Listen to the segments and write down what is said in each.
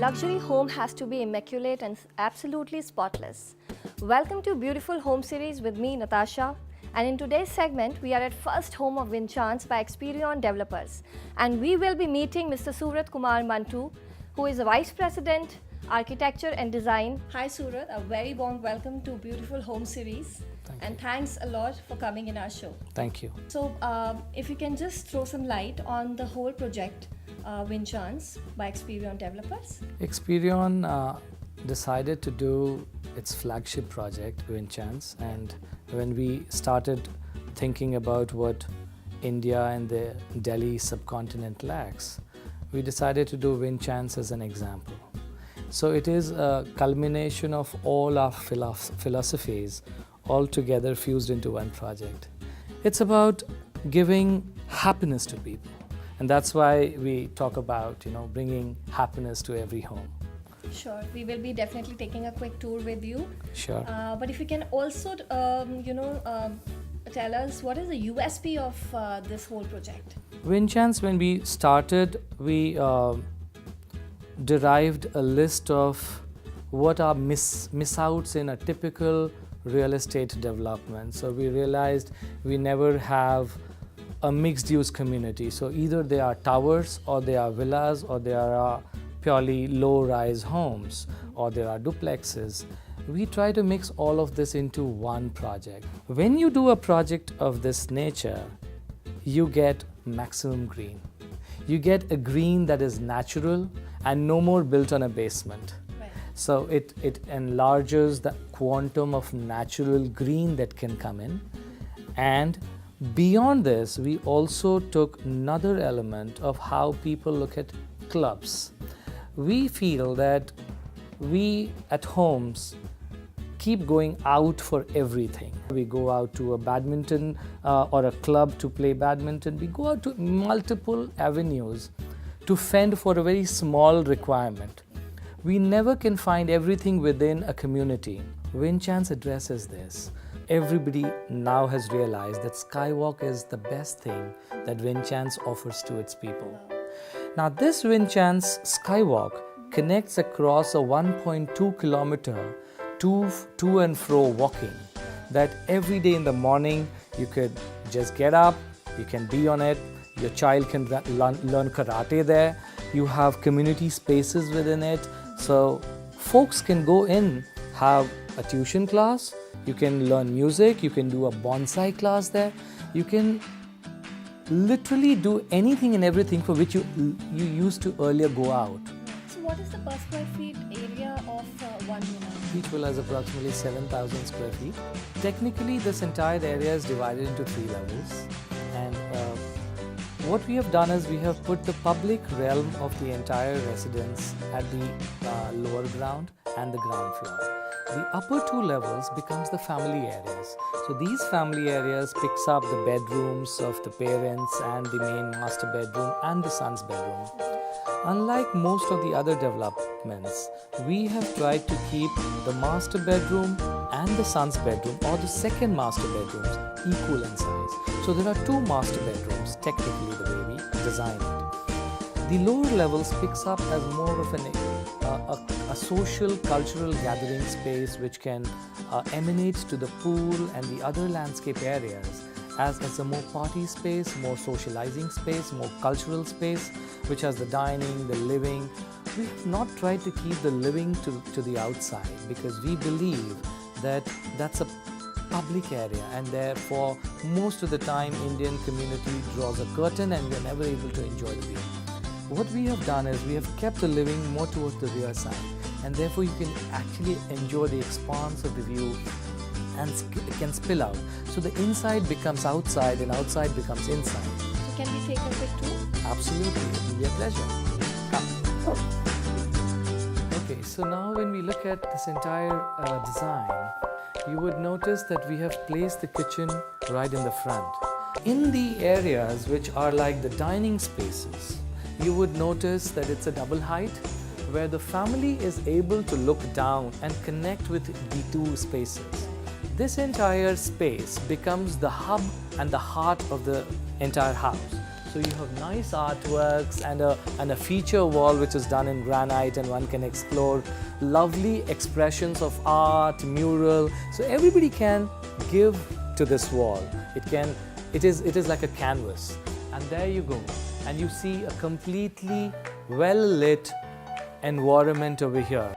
luxury home has to be immaculate and absolutely spotless. Welcome to Beautiful Home Series with me, Natasha. And in today's segment, we are at first home of Vinchance by Experion Developers. And we will be meeting Mr. Surat Kumar Mantu, who is the Vice President, Architecture and Design. Hi Surat, a very warm welcome to Beautiful Home Series. And thanks a lot for coming in our show. Thank you. So, if you can just throw some light on the whole project, Vinchance by Experion Developers. Experion decided to do its flagship project, Vinchance, and when we started thinking about what India and the Delhi subcontinent lacks, we decided to do Vinchance as an example. So it is a culmination of all our philosophies all together fused into one project. It's about giving happiness to people, and that's why we talk about, bringing happiness to every home. Sure, we will be definitely taking a quick tour with you. Sure. But if you can also, tell us what is the USP of this whole project? Vinchance, when we started, we derived a list of what are miss-outs in a typical real estate development. So we realized we never have a mixed-use community. So either they are towers, or they are villas, or they are purely low-rise homes, or there are duplexes. We try to mix all of this into one project. When you do a project of this nature, you get maximum green. You get a green that is natural and no more built on a basement. Right. So it enlarges the quantum of natural green that can come in. And beyond this, we also took another element of how people look at clubs. We feel that we at homes keep going out for everything. We go out to a badminton or a club to play badminton. We go out to multiple avenues to fend for a very small requirement. We never can find everything within a community. Vinchance addresses this. Everybody now has realized that Skywalk is the best thing that Vinchance offers to its people. Now this Vinchance Skywalk connects across a 1.2 kilometer to and fro walking, that every day in the morning you could just get up, you can be on it, your child can learn karate there, you have community spaces within it, so folks can go in, have a tuition class, you can learn music, you can do a bonsai class there, you can literally do anything and everything for which you used to earlier go out. So what is the per square feet area of one villa? Each villa is approximately 7,000 square feet. Technically, this entire area is divided into 3 levels. And what we have done is we have put the public realm of the entire residence at the lower ground and the ground floor. The upper 2 levels becomes the family areas. So these family areas picks up the bedrooms of the parents and the main master bedroom and the son's bedroom. Unlike most of the other developments, we have tried to keep the master bedroom and the son's bedroom or the second master bedrooms equal in size. So there are 2 master bedrooms, technically the way we design it. The lower levels picks up as more of a social, cultural gathering space which can emanate to the pool and the other landscape areas as a more party space, more socializing space, more cultural space, which has the dining, the living. We have not tried to keep the living to the outside because we believe that that's a public area, and therefore most of the time Indian community draws a curtain and we are never able to enjoy the view. What we have done is we have kept the living more towards the rear side, and therefore you can actually enjoy the expanse of the view and it can spill out. So the inside becomes outside and outside becomes inside. So can we take a quick tour? Absolutely, it will be a pleasure. Come. Okay, so now when we look at this entire design, you would notice that we have placed the kitchen right in the front. In the areas which are like the dining spaces, you would notice that it's a double height where the family is able to look down and connect with the 2 spaces. This entire space becomes the hub and the heart of the entire house. So you have nice artworks and a feature wall which is done in granite, and one can explore lovely expressions of art, mural. So everybody can give to this wall. It is like a canvas. And there you go. And you see a completely well lit environment over here.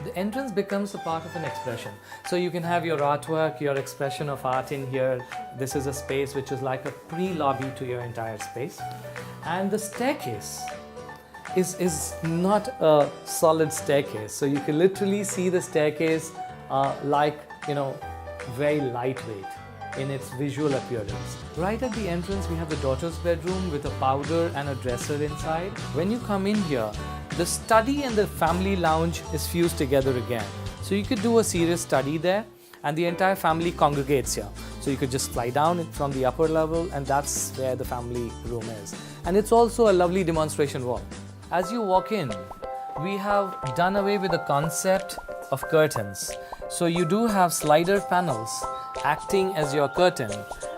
The entrance becomes a part of an expression. So you can have your artwork, your expression of art in here. This is a space which is like a pre-lobby to your entire space. And the staircase is not a solid staircase. So you can literally see the staircase like, very lightweight in its visual appearance. Right at the entrance, we have the daughter's bedroom with a powder and a dresser inside. When you come in here, the study and the family lounge is fused together again. So you could do a serious study there, and the entire family congregates here. So you could just fly down from the upper level, and that's where the family room is. And it's also a lovely demonstration wall. As you walk in, we have done away with the concept of curtains. So you do have slider panels acting as your curtain,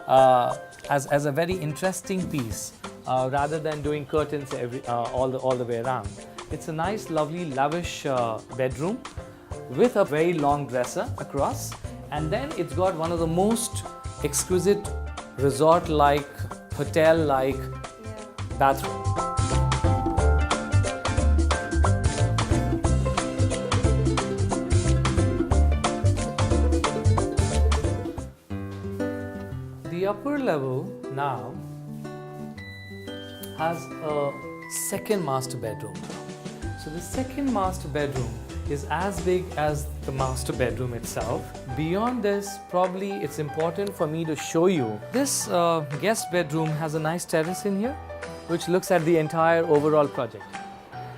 as a very interesting piece, rather than doing curtains all the way around. It's a nice, lovely, lavish bedroom with a very long dresser across, and then it's got one of the most exquisite resort-like, hotel-like bathroom. The upper level now has a second master bedroom. So the second master bedroom is as big as the master bedroom itself. Beyond this, probably it's important for me to show you. This guest bedroom has a nice terrace in here, which looks at the entire overall project.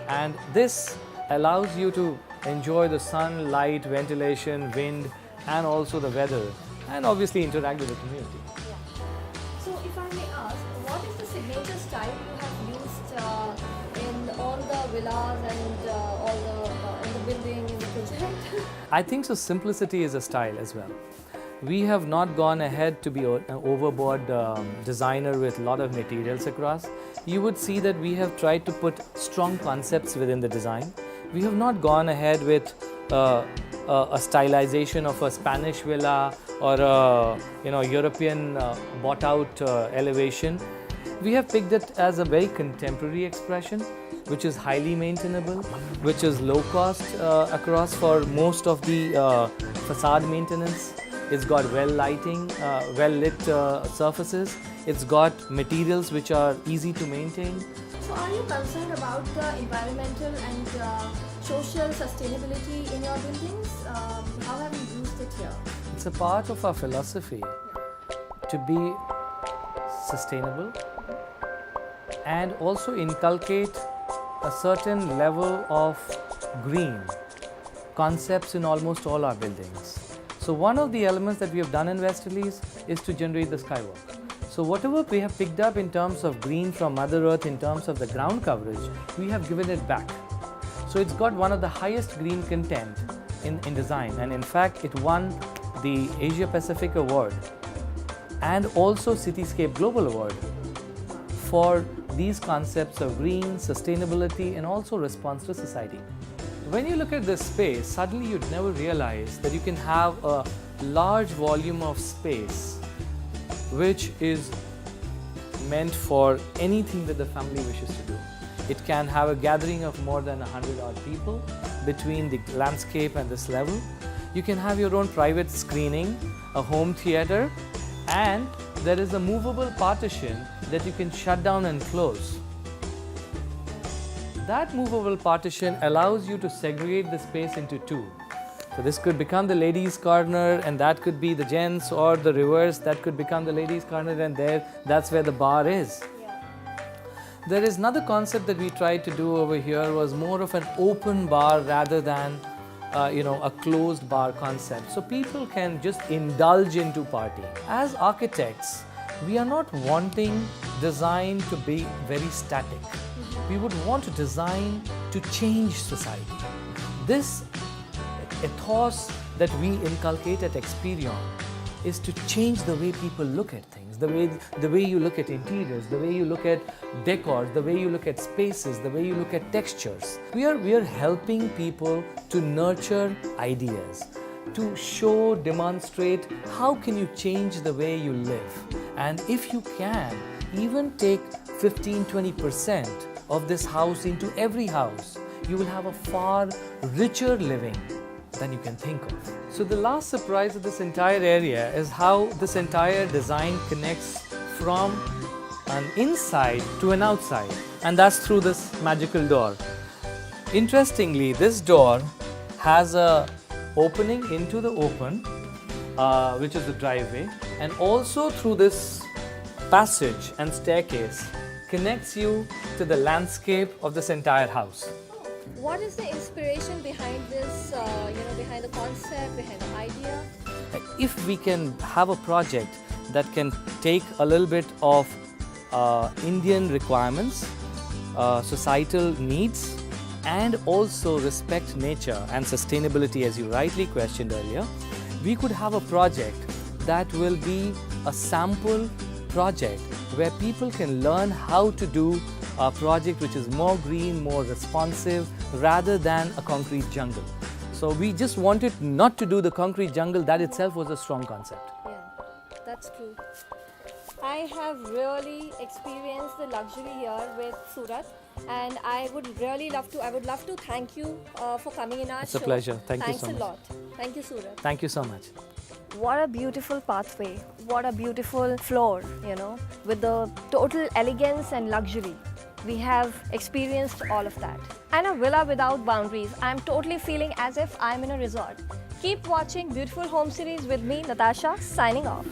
And this allows you to enjoy the sun, light, ventilation, wind, and also the weather, and obviously interact with the community. So if I may ask, what is the signature style you have used in all the villas and in the building, in the project? I think so. Simplicity is a style as well. We have not gone ahead to be an overboard designer with a lot of materials across. You would see that we have tried to put strong concepts within the design. We have not gone ahead with a stylization of a Spanish villa or a European bought out elevation. We have picked it as a very contemporary expression, which is highly maintainable, which is low cost across for most of the facade maintenance. It's got well lighting, well lit surfaces. It's got materials which are easy to maintain. So are you concerned about the environmental and social sustainability in your buildings? How have you used it here? It's a part of our philosophy to be sustainable and also inculcate a certain level of green concepts in almost all our buildings. So one of the elements that we have done in Westerlies is to generate the skywalk. So whatever we have picked up in terms of green from Mother Earth, in terms of the ground coverage, we have given it back. So it's got one of the highest green content in design, and in fact it won the Asia Pacific Award and also Cityscape Global Award for these concepts of green, sustainability, and also response to society. When you look at this space, suddenly you'd never realize that you can have a large volume of space which is meant for anything that the family wishes to do. It can have a gathering of more than 100 odd people between the landscape and this level. You can have your own private screening, a home theater, and there is a movable partition that you can shut down and close. That movable partition allows you to segregate the space into two. So this could become the ladies' corner, and that could be the gents, or the reverse, that could become the ladies' corner, and that's where the bar is. There is another concept that we tried to do over here, was more of an open bar rather than a closed bar concept. So people can just indulge into party. As architects, we are not wanting design to be very static. We would want to design to change society. This ethos that we inculcate at Experion is to change the way people look at things. the way you look at interiors, the way you look at decors, the way you look at spaces, the way you look at textures. We are helping people to nurture ideas, to show, demonstrate how can you change the way you live. And if you can, even take 15-20% of this house into every house, you will have a far richer living than you can think of. So the last surprise of this entire area is how this entire design connects from an inside to an outside, and that's through this magical door. Interestingly, this door has a opening into the open, which is the driveway, and also through this passage and staircase connects you to the landscape of this entire house. What is the inspiration behind this, behind the concept, behind the idea? If we can have a project that can take a little bit of Indian requirements, societal needs, and also respect nature and sustainability, as you rightly questioned earlier, we could have a project that will be a sample project where people can learn how to do a project which is more green, more responsive, rather than a concrete jungle. So we just wanted not to do the concrete jungle. That itself was a strong concept. Yeah, that's true. I have really experienced the luxury here with Surat, and I would love to thank you for coming in our It's show. a pleasure. Thank you Thanks so much. a lot. Thank you, Surat. Thank you so much. What a beautiful pathway. What a beautiful floor, with the total elegance and luxury. We have experienced all of that. And a villa without boundaries. I'm totally feeling as if I'm in a resort. Keep watching Beautiful Home Series with me, Natasha, signing off.